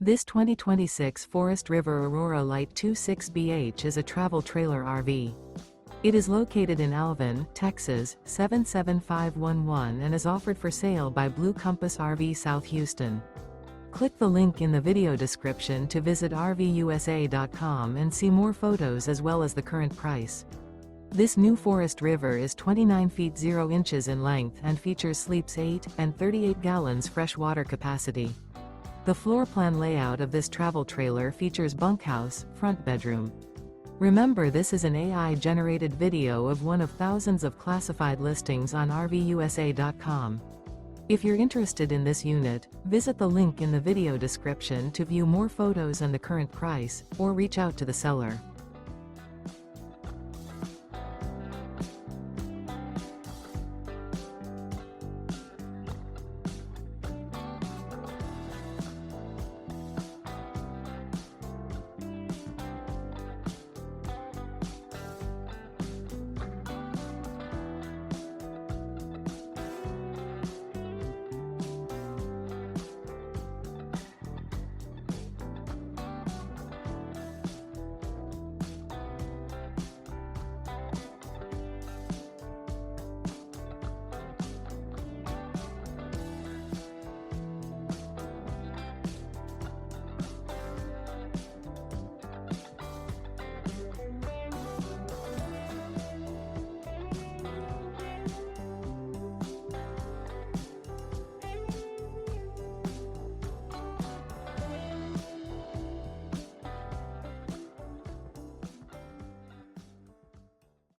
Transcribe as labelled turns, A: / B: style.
A: This 2026 Forest River Aurora Light 26BH is a travel trailer RV. It is located in Alvin, Texas, 77511 and is offered for sale by Blue Compass RV South Houston. Click the link in the video description to visit RVUSA.com and see more photos as well as the current price. This new Forest River is 29 feet 0 inches in length and features sleeps 8 and 38 gallons fresh water capacity. The floor plan layout of this travel trailer features bunkhouse, front bedroom. Remember, this is an AI-generated video of one of thousands of classified listings on RVUSA.com. If you're interested in this unit, visit the link in the video description to view more photos and the current price, or reach out to the seller.